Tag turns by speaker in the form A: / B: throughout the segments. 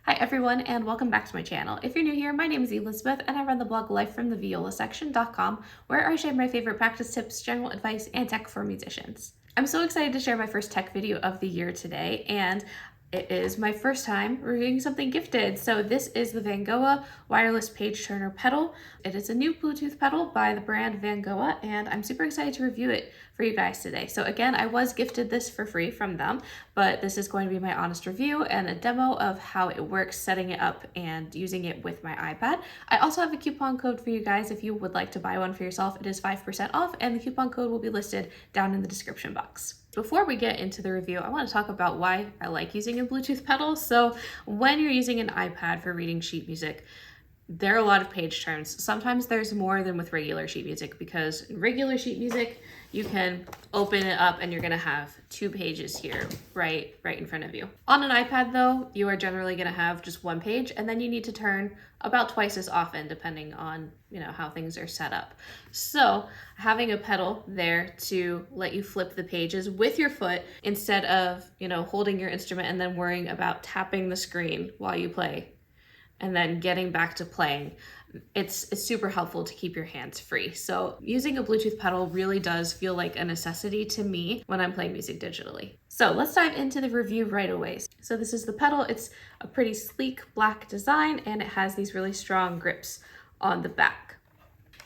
A: Hi everyone, and welcome back to my channel. If you're new here, my name is Elizabeth and I run the blog lifefromtheviolasection.com, where I share my favorite practice tips, general advice, and tech for musicians. I'm so excited to share my first tech video of the year today, and it is my first time reviewing something gifted. So this is the Vangoa wireless page turner pedal. It is a new Bluetooth pedal by the brand Vangoa, and I'm super excited to review it for you guys today. So again, I was gifted this for free from them, but this is going to be my honest review and a demo of how it works, setting it up and using it with my iPad. I also have a coupon code for you guys if you would like to buy one for yourself. It is 5% off, and the coupon code will be listed down in the description box. Before we get into the review, I want to talk about why I like using a Bluetooth pedal. So when you're using an iPad for reading sheet music, there are a lot of page turns. Sometimes there's more than with regular sheet music, because in regular sheet music, you can open it up and you're gonna have 2 pages here right in front of you. On an iPad though, you are generally gonna have just 1 page, and then you need to turn about twice as often depending on how things are set up. So having a pedal there to let you flip the pages with your foot instead of holding your instrument and then worrying about tapping the screen while you play and then getting back to playing, it's super helpful to keep your hands free. So using a Bluetooth pedal really does feel like a necessity to me when I'm playing music digitally. So let's dive into the review right away. So this is the pedal. It's a pretty sleek black design, and it has these really strong grips on the back.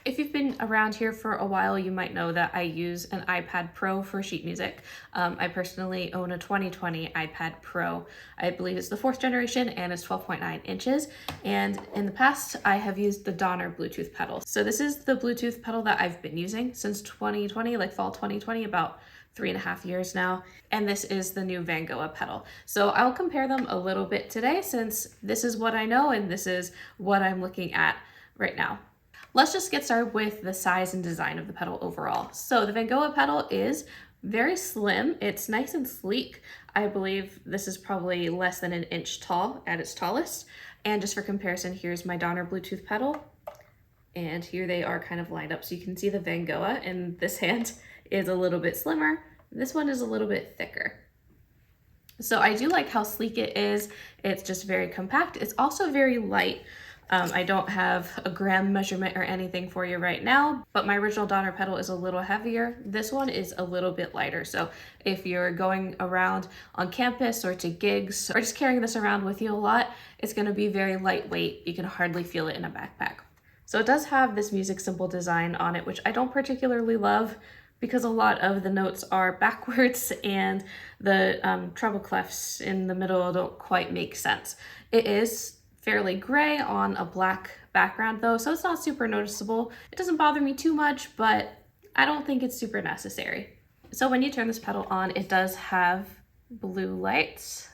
A: If you've been around here for a while, you might know that I use an iPad Pro for sheet music. I personally own a 2020 iPad Pro. I believe it's the 4th generation and it's 12.9 inches. And in the past, I have used the Donner Bluetooth pedal. So this is the Bluetooth pedal that I've been using since 2020, like fall 2020, about 3.5 years now. And this is the new Vangoa pedal. So I'll compare them a little bit today, since this is what I know and this is what I'm looking at right now. Let's just get started with the size and design of the pedal overall. So the Vangoa pedal is very slim. It's nice and sleek. I believe this is probably less than 1 inch tall at its tallest. And just for comparison, here's my Donner Bluetooth pedal. And here they are kind of lined up. So you can see the Vangoa in this hand is a little bit slimmer. This one is a little bit thicker. So I do like how sleek it is. It's just very compact. It's also very light. I don't have a gram measurement or anything for you right now, but my original Donner pedal is a little heavier. This one is a little bit lighter. So if you're going around on campus or to gigs or just carrying this around with you a lot, it's going to be very lightweight. You can hardly feel it in a backpack. So it does have this music symbol design on it, which I don't particularly love, because a lot of the notes are backwards and the treble clefs in the middle don't quite make sense. It is fairly gray on a black background though, so it's not super noticeable. It doesn't bother me too much, but I don't think it's super necessary. So when you turn this pedal on, it does have blue lights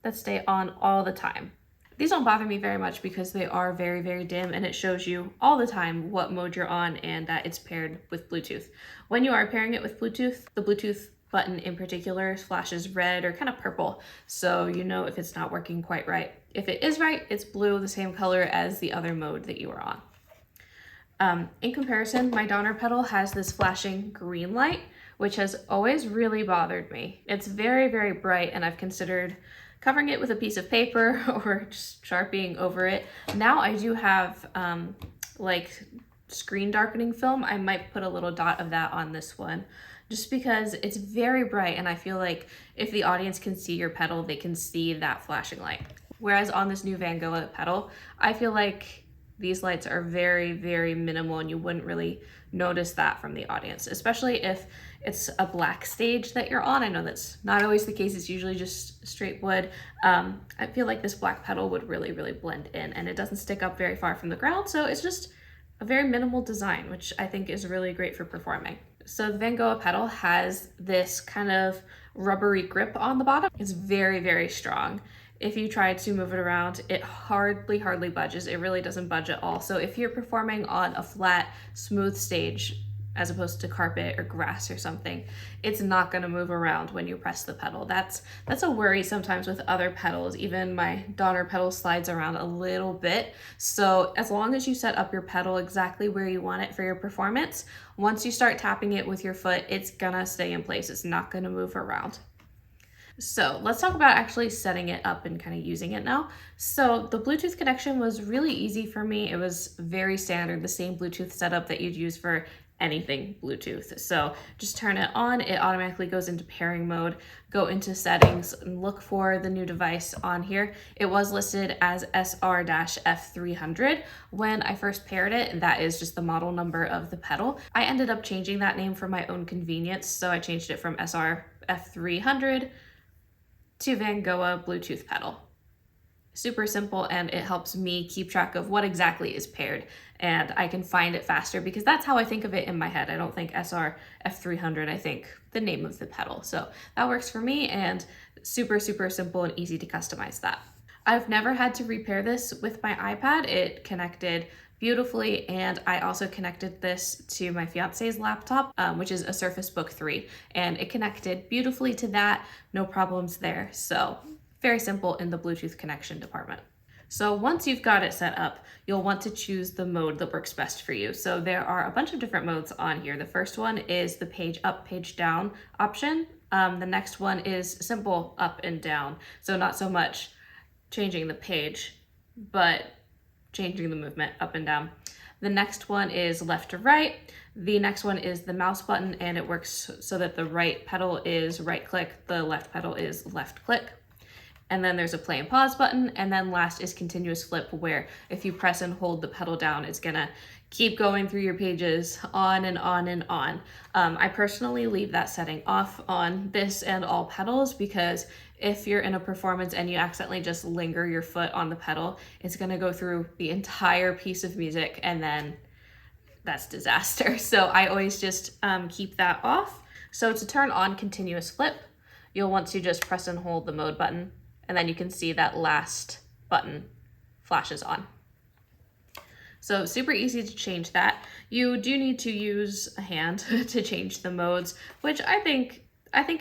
A: that stay on all the time. These don't bother me very much because they are very, very dim, and it shows you all the time what mode you're on and that it's paired with Bluetooth. When you are pairing it with Bluetooth, the Bluetooth button in particular flashes red or kind of purple, so you know if it's not working quite right. If it is right, it's blue, the same color as the other mode that you are on. In comparison, my Donner pedal has this flashing green light, which has always really bothered me. It's very, very bright, and I've considered covering it with a piece of paper or just sharpieing over it. Now I do have like screen darkening film. I might put a little dot of that on this one, just because it's very bright, and I feel like if the audience can see your pedal, they can see that flashing light. Whereas on this new Vangoa pedal, I feel like these lights are very, very minimal, and you wouldn't really notice that from the audience, especially if it's a black stage that you're on. I know that's not always the case. It's usually just straight wood. I feel like this black pedal would really, really blend in, and it doesn't stick up very far from the ground. So it's just a very minimal design, which I think is really great for performing. So the Vangoa pedal has this kind of rubbery grip on the bottom. It's very, very strong. If you try to move it around, it hardly budges. It really doesn't budge at all. So if you're performing on a flat, smooth stage, as opposed to carpet or grass or something, it's not gonna move around when you press the pedal. That's a worry sometimes with other pedals. Even my Donner pedal slides around a little bit. So as long as you set up your pedal exactly where you want it for your performance, once you start tapping it with your foot, it's gonna stay in place. It's not gonna move around. So let's talk about actually setting it up and kind of using it now. So the Bluetooth connection was really easy for me. It was very standard, the same Bluetooth setup that you'd use for anything Bluetooth. So just turn it on, it automatically goes into pairing mode, go into settings and look for the new device on here. It was listed as SR-F300 when I first paired it, and that is just the model number of the pedal. I ended up changing that name for my own convenience, so I changed it from SR-F300 to Vangoa Bluetooth pedal. Super simple, and it helps me keep track of what exactly is paired, and I can find it faster because that's how I think of it in my head. I don't think SR F300, I think the name of the pedal. So that works for me, and super simple and easy to customize that. I've never had to repair this with my iPad. It connected beautifully, and I also connected this to my fiance's laptop, which is a Surface Book 3, and it connected beautifully to that, no problems there. So very simple in the Bluetooth connection department. So once you've got it set up, you'll want to choose the mode that works best for you. So there are a bunch of different modes on here. The first one is the page up, page down option. The next one is simple up and down. So not so much changing the page, but changing the movement up and down. The next one is left to right. The next one is the mouse button, and it works so that the right pedal is right click, the left pedal is left click. And then there's a play and pause button, and then last is continuous flip, where if you press and hold the pedal down, it's gonna keep going through your pages on and on and on. I personally leave that setting off on this and all pedals, because if you're in a performance and you accidentally just linger your foot on the pedal, it's gonna go through the entire piece of music, and then that's disaster. So I always just keep that off. So to turn on continuous flip, you'll want to just press and hold the mode button, and then you can see that last button flashes on. So super easy to change that. You do need to use a hand to change the modes, which I think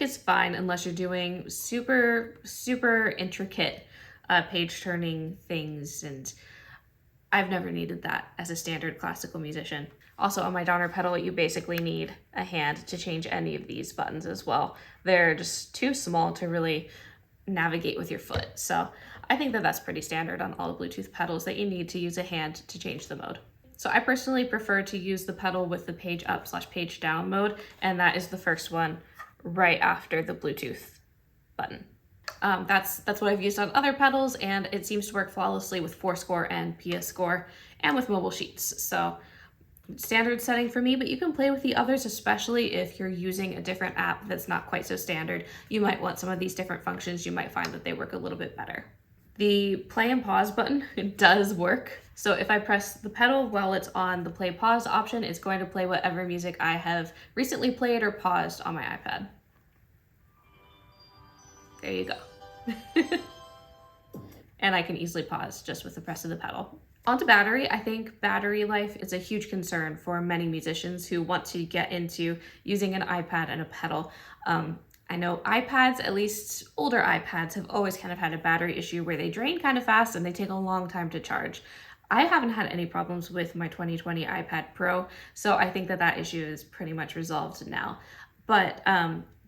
A: is fine unless you're doing super intricate page turning things, and I've never needed that as a standard classical musician. Also on my Donner pedal, you basically need a hand to change any of these buttons as well. They're just too small to really navigate with your foot. So I think that that's pretty standard on all the Bluetooth pedals, that you need to use a hand to change the mode. So I personally prefer to use the pedal with the page up / page down mode, and that is the first one right after the Bluetooth button. That's what I've used on other pedals, and it seems to work flawlessly with 4-score and PS-score and with mobile sheets. So standard setting for me, but you can play with the others, especially if you're using a different app that's not quite so standard. You might want some of these different functions. You might find that they work a little bit better. The play and pause button does work. So if I press the pedal while it's on the play pause option, it's going to play whatever music I have recently played or paused on my iPad. There you go. And I can easily pause just with the press of the pedal. Onto battery. I think battery life is a huge concern for many musicians who want to get into using an iPad and a pedal. I know iPads, at least older iPads, have always kind of had a battery issue where they drain kind of fast and they take a long time to charge. I haven't had any problems with my 2020 iPad Pro, so I think that issue is pretty much resolved now. But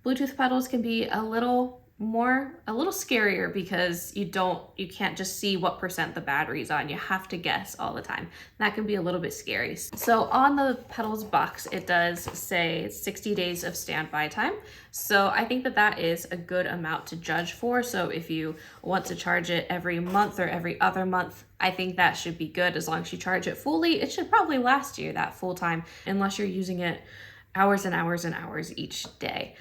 A: Bluetooth pedals can be a little scarier, because you can't just see what % the battery's on. You have to guess all the time. That can be a little bit scary. So on the pedals box, it does say 60 days of standby time. So I think that is a good amount to judge for. So if you want to charge it every month or every other month, I think that should be good. As long as you charge it fully, it should probably last you that full time, unless you're using it hours and hours and hours each day.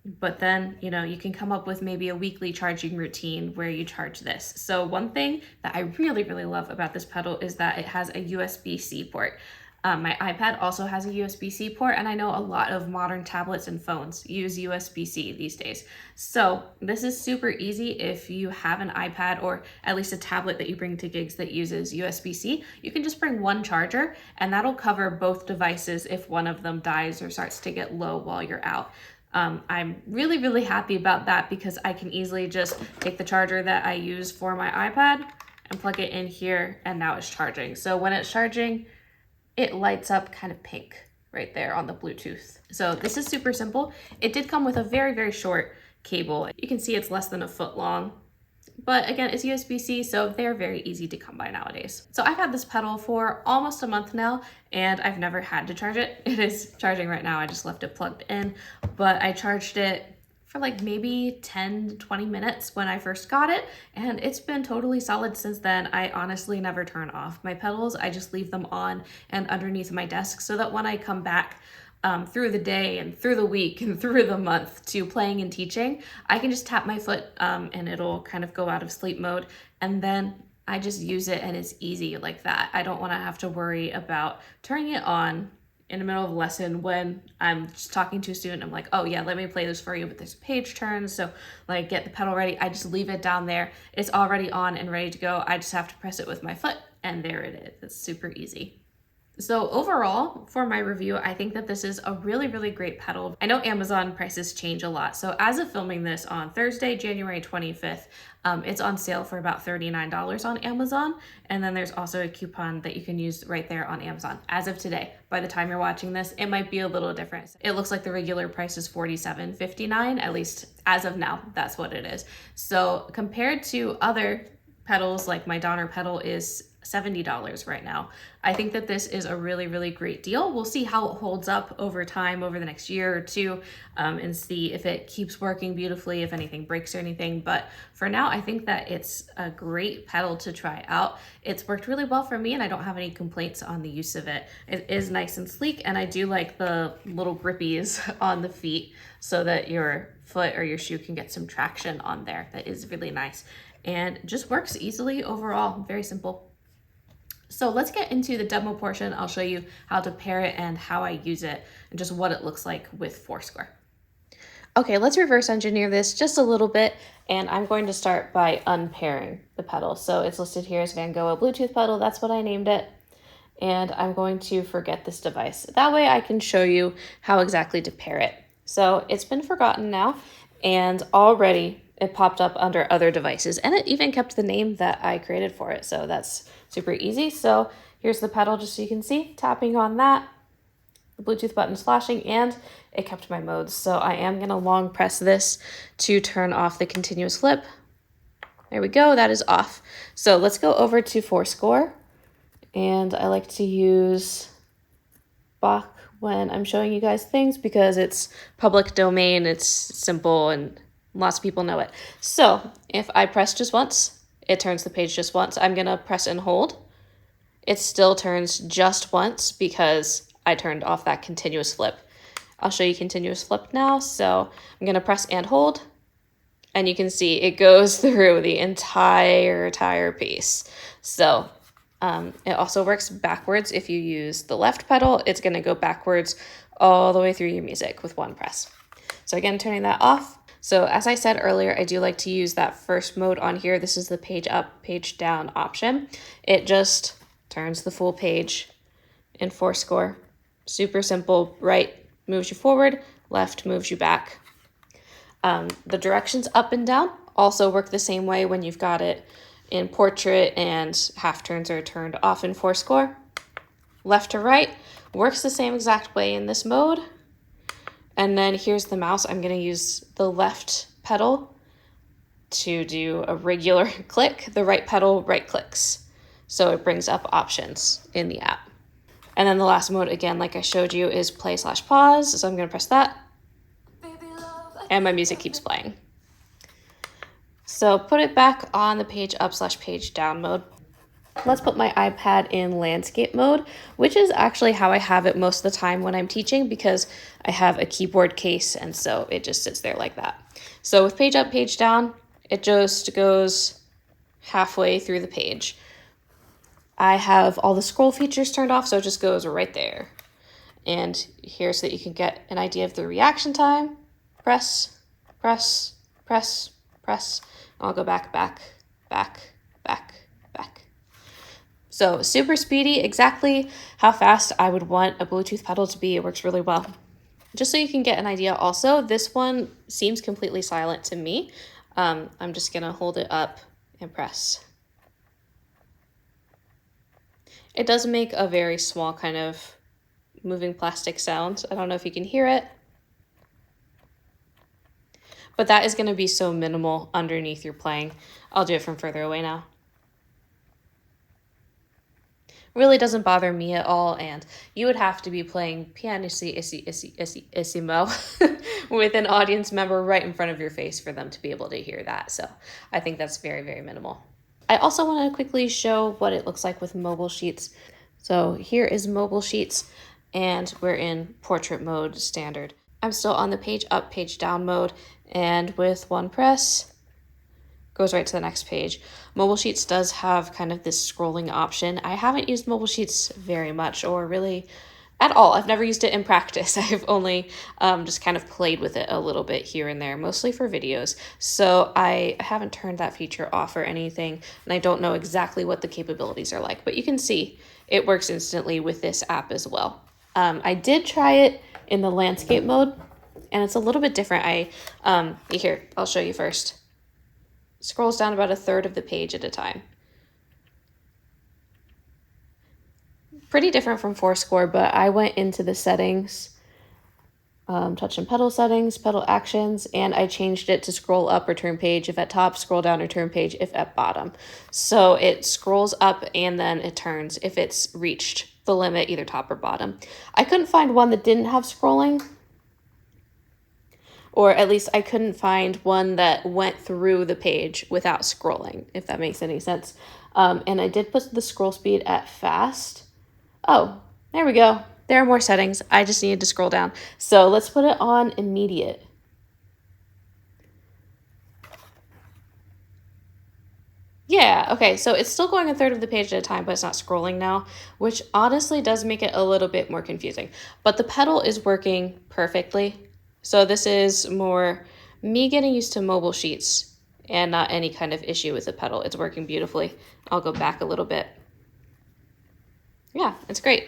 A: But then, you can come up with maybe a weekly charging routine where you charge this. So one thing that I really love about this pedal is that it has a USB-C port. My iPad also has a USB-C port, and I know a lot of modern tablets and phones use USB-C these days. So this is super easy if you have an iPad or at least a tablet that you bring to gigs that uses USB-C. You can just bring one charger, and that'll cover both devices if one of them dies or starts to get low while you're out. I'm really happy about that, because I can easily just take the charger that I use for my iPad and plug it in here, and now it's charging. So when it's charging, it lights up kind of pink right there on the Bluetooth. So this is super simple. It did come with a very short cable. You can see it's less than a foot long. But again, it's USB-C, so they're very easy to come by nowadays. So I've had this pedal for almost a month now, and I've never had to charge it. It is charging right now. I just left it plugged in, but I charged it for like maybe 10 to 20 minutes when I first got it, and it's been totally solid since then. I honestly never turn off my pedals. I just leave them on and underneath my desk so that when I come back through the day and through the week and through the month to playing and teaching, I can just tap my foot and it'll kind of go out of sleep mode, and then I just use it and it's easy like that. I don't want to have to worry about turning it on in the middle of a lesson when I'm just talking to a student. I'm like, oh yeah, let me play this for you, but there's a page turn, so like get the pedal ready. I just leave it down there. It's already on and ready to go. I just have to press it with my foot and there it is. It's super easy. So overall, for my review, I think that this is a really, really great pedal. I know Amazon prices change a lot. So as of filming this on Thursday, January 25th, it's on sale for about $39 on Amazon. And then there's also a coupon that you can use right there on Amazon. As of today, by the time you're watching this, it might be a little different. It looks like the regular price is $47.59, at least as of now, that's what it is. So compared to other pedals, like my Donner pedal is $70 right now. I think that this is a really, really great deal. We'll see how it holds up over time, over the next year or two, and see if it keeps working beautifully, if anything breaks or anything. But for now, I think that it's a great pedal to try out. It's worked really well for me and I don't have any complaints on the use of it. It is nice and sleek, and I do like the little grippies on the feet so that your foot or your shoe can get some traction on there. That is really nice and just works easily overall. Very simple. So let's get into the demo portion. I'll show you how to pair it and how I use it and just what it looks like with Foursquare. Okay, let's reverse engineer this just a little bit, and I'm going to start by unpairing the pedal. So it's listed here as Vangoa Bluetooth pedal. That's what I named it. And I'm going to forget this device. That way I can show you how exactly to pair it. So it's been forgotten now, and already it popped up under other devices, and it even kept the name that I created for it. So that's super easy. So here's the pedal, just so you can see, tapping on that, the Bluetooth button's flashing, and it kept my modes. So I am gonna long press this to turn off the continuous flip. There we go, that is off. So let's go over to Foursquare, and I like to use Bach when I'm showing you guys things because it's public domain, it's simple, and lots of people know it. So if I press just once, it turns the page just once. I'm gonna press and hold. It still turns just once because I turned off that continuous flip. I'll show you continuous flip now. So I'm gonna press and hold, and you can see it goes through the entire piece. So it also works backwards. If you use the left pedal, it's gonna go backwards all the way through your music with one press. So again, turning that off. So as I said earlier, I do like to use that first mode on here. This is the page up, page down option. It just turns the full page in Foursquare. Super simple. Right moves you forward, left moves you back. The directions up and down also work the same way when you've got it in portrait, and half turns are turned off in Foursquare. Left to right works the same exact way in this mode. And then here's the mouse. I'm going to use the left pedal to do a regular click. The right pedal right clicks. So it brings up options in the app. And then the last mode, again, like I showed you, is play/pause. So I'm going to press that. And my music keeps playing. So put it back on the page up/page down mode. Let's put my iPad in landscape mode, which is actually how I have it most of the time when I'm teaching because I have a keyboard case, and so it just sits there like that. So with page up, page down, it just goes halfway through the page. I have all the scroll features turned off, so it just goes right there. And here, so that you can get an idea of the reaction time, press, press, press, press. I'll go back, back, back, back, back. So super speedy, exactly how fast I would want a Bluetooth pedal to be. It works really well. Just so you can get an idea also, this one seems completely silent to me. I'm just gonna hold it up and press. It does make a very small kind of moving plastic sound. I don't know if you can hear it. but that is going to be so minimal underneath your playing. I'll do it from further away now. Really doesn't bother me at all, and you would have to be playing pianissimo with an audience member right in front of your face for them to be able to hear that. So I think that's very, very minimal. I also want to quickly show what it looks like with mobile sheets. So here is mobile sheets, and we're in portrait mode standard. I'm still on the page up, page down mode, and with one press, goes right to the next page. Mobile Sheets does have kind of this scrolling option. I haven't used Mobile Sheets very much, or really at all. I've never used it in practice. I've only just kind of played with it a little bit here and there, mostly for videos. So I haven't turned that feature off or anything, and I don't know exactly what the capabilities are like, but you can see it works instantly with this app as well. I did try it in the landscape mode, and it's a little bit different. Here, I'll show you first. Scrolls down about a third of the page at a time. Pretty different from Fourscore, but I went into the settings, touch and pedal settings, pedal actions, and I changed it to scroll up or turn page if at top, scroll down or turn page if at bottom. So it scrolls up and then it turns if it's reached the limit, either top or bottom. I couldn't find one that didn't have scrolling, or at least I couldn't find one that went through the page without scrolling, if that makes any sense. And I did put the scroll speed at fast. Oh, there we go. There are more settings. I just needed to scroll down. So let's put it on immediate. Yeah, okay, so it's still going a third of the page at a time, but it's not scrolling now, which honestly does make it a little bit more confusing. But the pedal is working perfectly. So this is more me getting used to Mobile Sheets and not any kind of issue with the pedal. It's working beautifully. I'll go back a little bit. Yeah, it's great.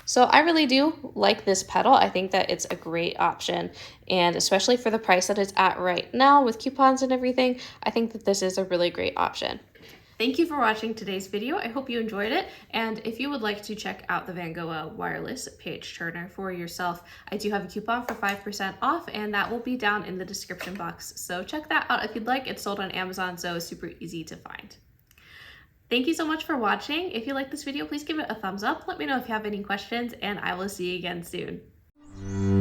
A: So I really do like this pedal. I think that it's a great option, and especially for the price that it's at right now with coupons and everything, I think that this is a really great option. Thank you for watching today's video. I hope you enjoyed it. And if you would like to check out the Vangoa wireless page turner for yourself, I do have a coupon for 5% off, and that will be down in the description box. So check that out if you'd like. It's sold on Amazon, so it's super easy to find. Thank you so much for watching. If you like this video, please give it a thumbs up. Let me know if you have any questions, and I will see you again soon.